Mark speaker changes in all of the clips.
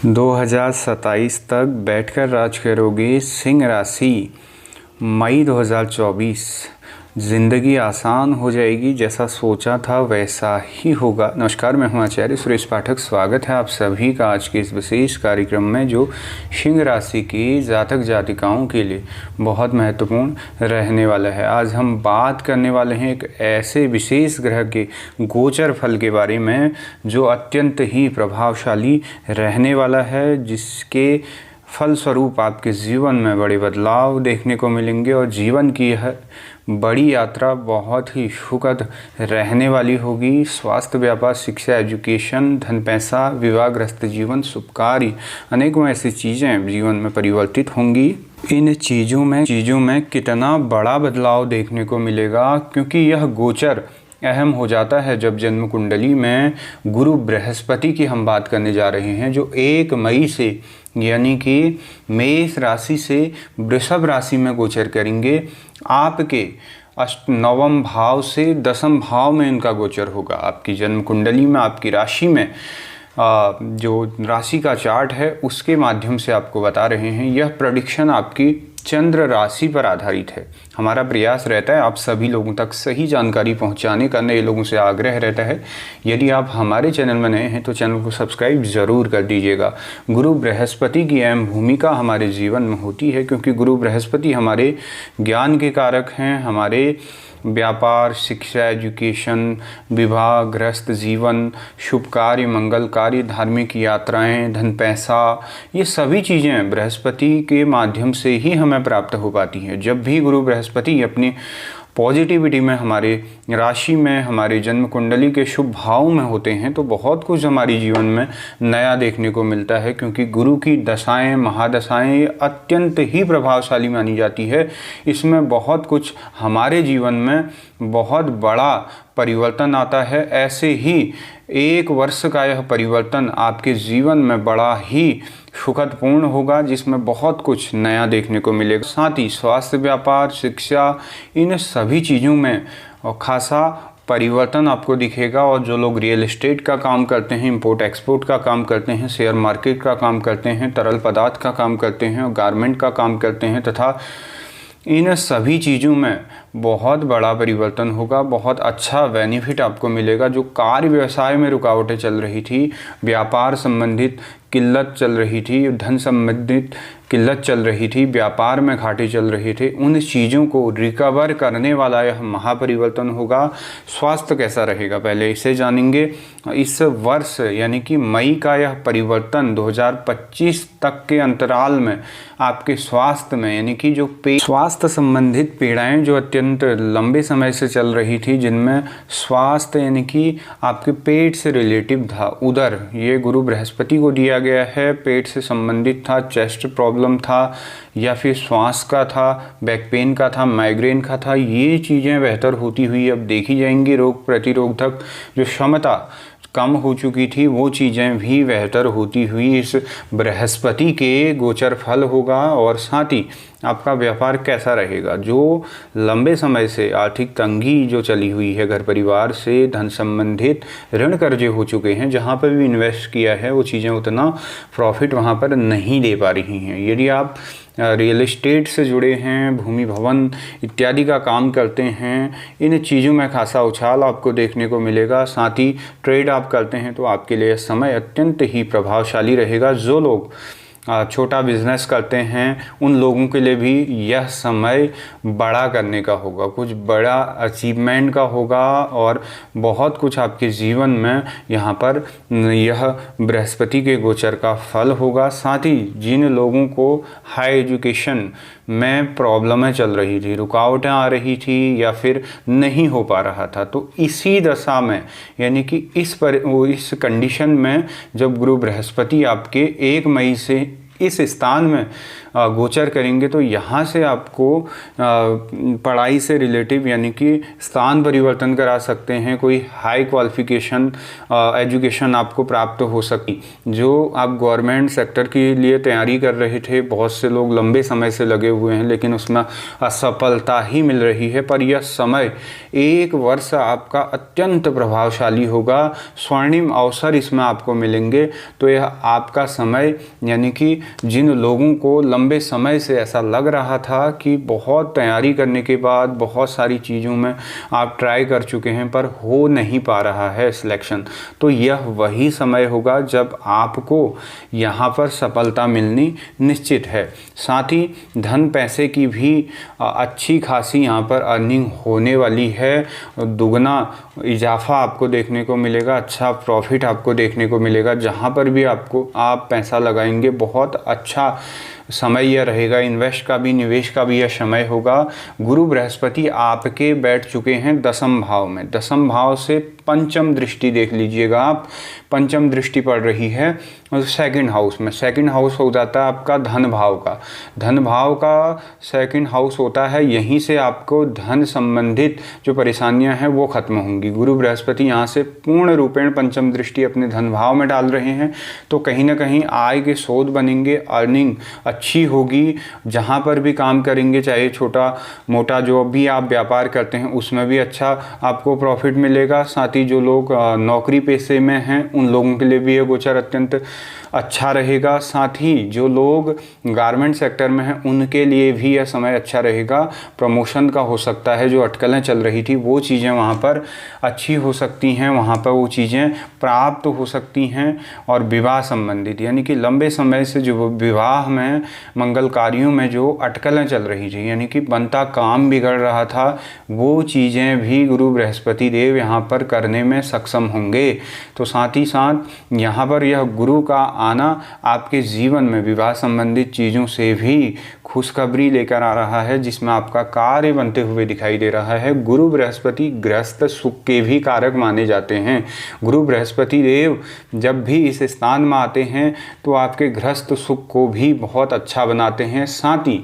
Speaker 1: 2027 तक बैठकर राज करोगे सिंह राशि। मई 2024 ज़िंदगी आसान हो जाएगी, जैसा सोचा था वैसा ही होगा। नमस्कार, मैं हूं आचार्य सुरेश पाठक। स्वागत है आप सभी का आज के इस विशेष कार्यक्रम में, जो सिंह राशि की जातक जातिकाओं के लिए बहुत महत्वपूर्ण रहने वाला है। आज हम बात करने वाले हैं एक ऐसे विशेष ग्रह के गोचर फल के बारे में जो अत्यंत ही प्रभावशाली रहने वाला है, जिसके फलस्वरूप आपके जीवन में बड़े बदलाव देखने को मिलेंगे और जीवन की यह बड़ी यात्रा बहुत ही सुखद रहने वाली होगी। स्वास्थ्य, व्यापार, शिक्षा, एजुकेशन, धन, पैसा, विवाहग्रस्त जीवन, शुभ कार्य, अनेकों ऐसी चीज़ें जीवन में परिवर्तित होंगी। इन चीज़ों में कितना बड़ा बदलाव देखने को मिलेगा, क्योंकि यह गोचर अहम हो जाता है जब जन्म कुंडली में गुरु बृहस्पति की हम बात करने जा रहे हैं, जो 1 मई से यानी कि मेष राशि से वृषभ राशि में गोचर करेंगे। आपके 9वें भाव से 10वें भाव में इनका गोचर होगा। आपकी जन्म कुंडली में, आपकी राशि में जो राशि का चार्ट है उसके माध्यम से आपको बता रहे हैं। यह प्रेडिक्शन आपकी चंद्र राशि पर आधारित है। हमारा प्रयास रहता है आप सभी लोगों तक सही जानकारी पहुंचाने का। नए लोगों से आग्रह रहता है, यदि आप हमारे चैनल में नए हैं तो चैनल को सब्सक्राइब ज़रूर कर दीजिएगा। गुरु बृहस्पति की अहम भूमिका हमारे जीवन में होती है, क्योंकि गुरु बृहस्पति हमारे ज्ञान के कारक हैं। हमारे व्यापार, शिक्षा, एजुकेशन, विवाह, गृहस्थ जीवन, शुभ कार्य, मंगल कार्य, धार्मिक यात्राएं, धन, पैसा, ये सभी चीज़ें बृहस्पति के माध्यम से ही हमें प्राप्त हो पाती हैं। जब भी गुरु बृहस्पति अपनी पॉजिटिविटी में हमारे राशि में, हमारे जन्म कुंडली के शुभ भाव में होते हैं तो बहुत कुछ हमारे जीवन में नया देखने को मिलता है, क्योंकि गुरु की दशाएं, महादशाएं अत्यंत ही प्रभावशाली मानी जाती है। इसमें बहुत कुछ हमारे जीवन में बहुत बड़ा परिवर्तन आता है। ऐसे ही 1 वर्ष का यह परिवर्तन आपके जीवन में बड़ा ही सुखदपूर्ण होगा, जिसमें बहुत कुछ नया देखने को मिलेगा। साथ ही स्वास्थ्य, व्यापार, शिक्षा, इन सभी चीज़ों में खासा परिवर्तन आपको दिखेगा। और जो लोग रियल एस्टेट का काम करते हैं, इंपोर्ट एक्सपोर्ट का काम करते हैं, शेयर मार्केट का काम करते हैं, तरल पदार्थ का काम करते हैं और गारमेंट का काम करते हैं, तथा इन सभी चीज़ों में बहुत बड़ा परिवर्तन होगा। बहुत अच्छा बेनिफिट आपको मिलेगा। जो कार्य व्यवसाय में रुकावटें चल रही थी, व्यापार संबंधित किल्लत चल रही थी, धन संबंधित किल्लत चल रही थी, व्यापार में घाटे चल रहे थे, उन चीज़ों को रिकवर करने वाला यह महापरिवर्तन होगा। स्वास्थ्य कैसा रहेगा पहले इसे जानेंगे। इस वर्ष यानी कि मई का यह परिवर्तन 2025 तक के अंतराल में आपके स्वास्थ्य में, यानी कि जो स्वास्थ्य संबंधित पीड़ाएं जो अत्यंत लंबे समय से चल रही थी, जिनमें स्वास्थ्य यानी कि आपके पेट से रिलेटिव था, उधर ये गुरु बृहस्पति को दिया गया है। पेट से संबंधित था, चेस्ट प्रॉब्लम था, या फिर श्वास का था, बैक पेन का था, माइग्रेन का था, ये चीज़ें बेहतर होती हुई अब देखी जाएंगी। रोग प्रतिरोधक जो क्षमता कम हो चुकी थी, वो चीज़ें भी बेहतर होती हुई इस बृहस्पति के गोचर फल होगा। और साथ ही आपका व्यापार कैसा रहेगा। जो लंबे समय से आर्थिक तंगी जो चली हुई है, घर परिवार से धन संबंधित ऋण कर्जे हो चुके हैं, जहाँ पर भी इन्वेस्ट किया है वो चीज़ें उतना प्रॉफिट वहाँ पर नहीं दे पा रही हैं। यदि आप रियल एस्टेट से जुड़े हैं, भूमि भवन इत्यादि का काम करते हैं, इन चीज़ों में खासा उछाल आपको देखने को मिलेगा। साथ ही ट्रेड आप करते हैं तो आपके लिए समय अत्यंत ही प्रभावशाली रहेगा। जो लोग छोटा बिजनेस करते हैं, उन लोगों के लिए भी यह समय बड़ा करने का होगा, कुछ बड़ा अचीवमेंट का होगा और बहुत कुछ आपके जीवन में यहाँ पर यह बृहस्पति के गोचर का फल होगा। साथ ही जिन लोगों को हाई एजुकेशन में प्रॉब्लमें चल रही थी, रुकावटें आ रही थी या फिर नहीं हो पा रहा था, तो इसी दशा में यानी कि इस कंडीशन में जब गुरु बृहस्पति आपके 1 मई से इस स्थान में गोचर करेंगे तो यहाँ से आपको पढ़ाई से रिलेटिव यानी कि स्थान परिवर्तन करा सकते हैं, कोई हाई क्वालिफिकेशन एजुकेशन आपको प्राप्त हो सकी। जो आप गवर्नमेंट सेक्टर के लिए तैयारी कर रहे थे, बहुत से लोग लंबे समय से लगे हुए हैं लेकिन उसमें असफलता ही मिल रही है, पर यह समय 1 वर्ष आपका अत्यंत प्रभावशाली होगा, स्वर्णिम अवसर इसमें आपको मिलेंगे। तो यह आपका समय यानी कि जिन लोगों को लंबे समय से ऐसा लग रहा था कि बहुत तैयारी करने के बाद बहुत सारी चीज़ों में आप ट्राई कर चुके हैं पर हो नहीं पा रहा है सिलेक्शन, तो यह वही समय होगा जब आपको यहाँ पर सफलता मिलनी निश्चित है। साथ ही धन पैसे की भी अच्छी खासी यहाँ पर अर्निंग होने वाली है, दुगना इजाफा आपको देखने को मिलेगा, अच्छा प्रॉफिट आपको देखने को मिलेगा। जहाँ पर भी आप पैसा लगाएंगे बहुत अच्छा समय यह रहेगा, इन्वेस्ट का भी निवेश का भी यह समय होगा। गुरु बृहस्पति आपके बैठ चुके हैं 10वें भाव में, 10वें भाव से पंचम दृष्टि देख लीजिएगा आप, पंचम दृष्टि पड़ रही है सेकंड हाउस में। सेकंड हाउस हो जाता है आपका धन भाव का, धन भाव का सेकंड हाउस होता है, यहीं से आपको धन संबंधित जो परेशानियां हैं वो खत्म होंगी। गुरु बृहस्पति यहाँ से पूर्ण रूपेण पंचम दृष्टि अपने धन भाव में डाल रहे हैं, तो कहीं ना कहीं आय के स्रोत बनेंगे, अर्निंग अच्छी होगी। जहाँ पर भी काम करेंगे, चाहे छोटा मोटा जो भी आप व्यापार करते हैं उसमें भी अच्छा आपको प्रॉफिट मिलेगा। साथ ही जो लोग नौकरी पेशे में हैं उन लोगों के लिए भी यह गोचर अत्यंत अच्छा रहेगा। साथ ही जो लोग गारमेंट सेक्टर में हैं उनके लिए भी यह समय अच्छा रहेगा, प्रमोशन का हो सकता है, जो अटकलें चल रही थी वो चीज़ें वहाँ पर अच्छी हो सकती हैं, वहाँ पर वो चीज़ें प्राप्त हो सकती हैं। और विवाह संबंधित यानी कि लंबे समय से जो विवाह में मंगल कार्यों में जो अटकलें चल रही थी यानी कि बनता काम बिगड़ रहा था, वो चीज़ें भी गुरु बृहस्पति देव यहाँ पर करने में सक्षम होंगे। तो साथ ही साथ यहाँ पर यह गुरु का आना आपके जीवन में विवाह संबंधित चीज़ों से भी खुशखबरी लेकर आ रहा है, जिसमें आपका कार्य बनते हुए दिखाई दे रहा है। गुरु बृहस्पति गृहस्थ सुख के भी कारक माने जाते हैं। गुरु बृहस्पति देव जब भी इस स्थान में आते हैं तो आपके गृहस्थ सुख को भी बहुत अच्छा बनाते हैं। साथ ही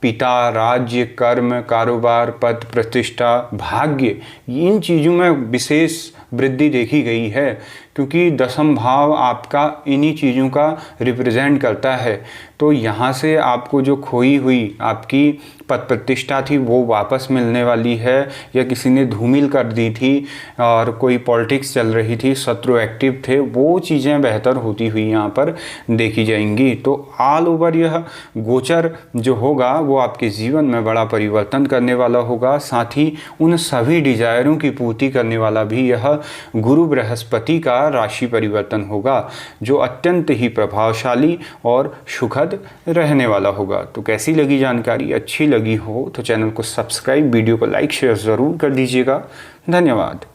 Speaker 1: पिता, राज्य, कर्म, कारोबार, पद, प्रतिष्ठा, भाग्य, इन चीज़ों में विशेष वृद्धि देखी गई है, क्योंकि 10वां भाव आपका इन्हीं चीज़ों का रिप्रेजेंट करता है। तो यहाँ से आपको जो खोई हुई आपकी पद प्रतिष्ठा थी वो वापस मिलने वाली है, या किसी ने धूमिल कर दी थी और कोई पॉलिटिक्स चल रही थी, शत्रु एक्टिव थे, वो चीज़ें बेहतर होती हुई यहाँ पर देखी जाएंगी। तो ऑल ओवर यह गोचर जो होगा वो आपके जीवन में बड़ा परिवर्तन करने वाला होगा। साथ ही उन सभी डिजायरों की पूर्ति करने वाला भी यह गुरु बृहस्पति का राशि परिवर्तन होगा, जो अत्यंत ही प्रभावशाली और सुखद रहने वाला होगा। तो कैसी लगी जानकारी? अच्छी लगी हो तो चैनल को सब्सक्राइब, वीडियो को लाइक शेयर ज़रूर कर दीजिएगा। धन्यवाद।